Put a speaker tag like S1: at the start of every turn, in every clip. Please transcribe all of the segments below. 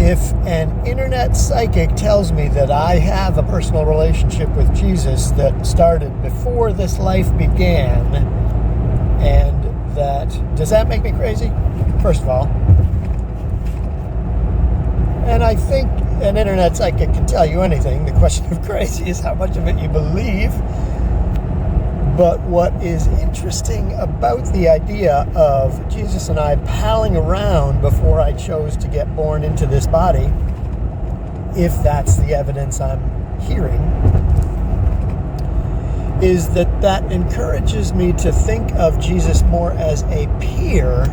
S1: If an internet psychic tells me that I have a personal relationship with Jesus that started before this life began, and does that make me crazy? First of all. And I think an internet psychic can tell you anything. The question of crazy is how much of it you believe. But what is interesting about the idea of Jesus and I palling around before I chose to get born into this body, if that's the evidence I'm hearing, is that encourages me to think of Jesus more as a peer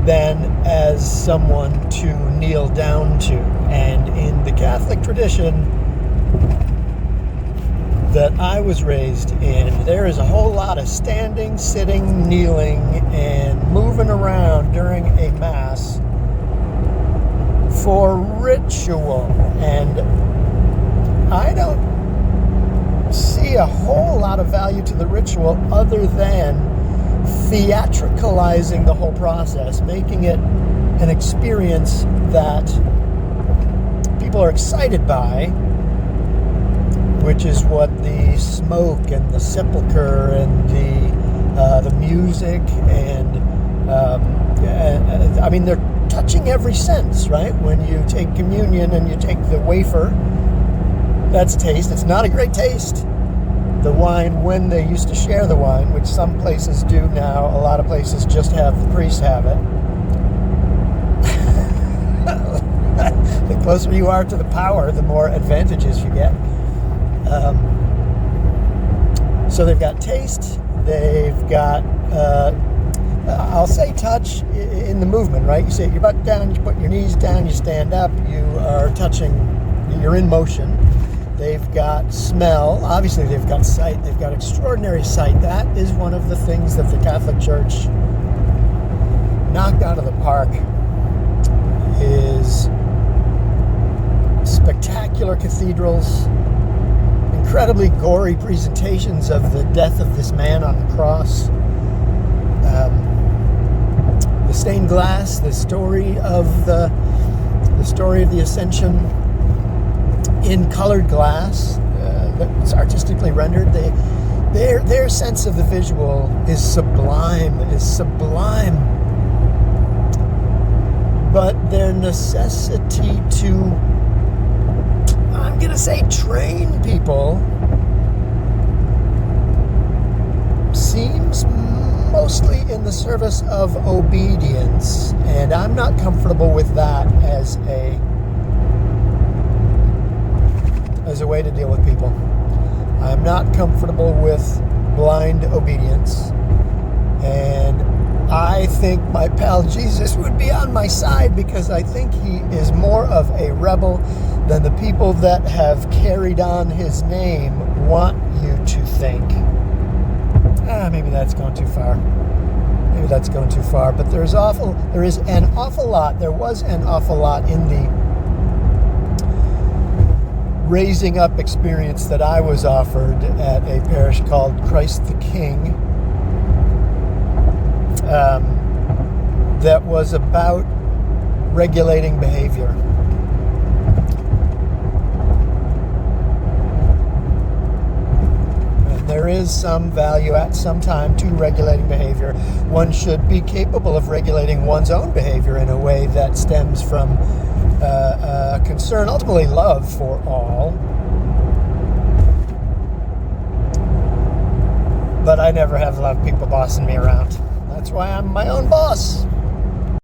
S1: than as someone to kneel down to. And in the Catholic tradition that I was raised in, there is a whole lot of standing, sitting, kneeling, and moving around during a Mass for ritual. And I don't see a whole lot of value to the ritual other than theatricalizing the whole process, making it an experience that people are excited by, which is what the smoke and the sepulcher and the music and I mean, they're touching every sense, right? When you take communion and you take the wafer, that's taste. It's not a great taste. The wine, when they used to share the wine, which some places do now, a lot of places just have the priest have it. The closer you are to the power, the more advantages you get. So they've got taste, they've got, I'll say touch in the movement, right? You sit your butt down, you put your knees down, you stand up, you are touching, you're in motion. They've got smell, obviously they've got sight, they've got extraordinary sight. That is one of the things that the Catholic Church knocked out of the park, is spectacular cathedrals, incredibly gory presentations of the death of this man on the cross, the stained glass, the story of the Ascension in colored glass that's artistically rendered. Their sense of the visual is sublime, but their necessity to, I'm going to say, train people seems mostly in the service of obedience, and I'm not comfortable with that as a way to deal with people. I'm not comfortable with blind obedience, and I think my pal Jesus would be on my side, because I think he is more of a rebel than the people that have carried on his name want you to think. Maybe that's going too far. But there was an awful lot in the raising up experience that I was offered at a parish called Christ the King, that was about regulating behavior. And there is some value at some time to regulating behavior. One should be capable of regulating one's own behavior in a way that stems from concern, ultimately love for all. But I never have a lot of people bossing me around. That's why I'm my own boss.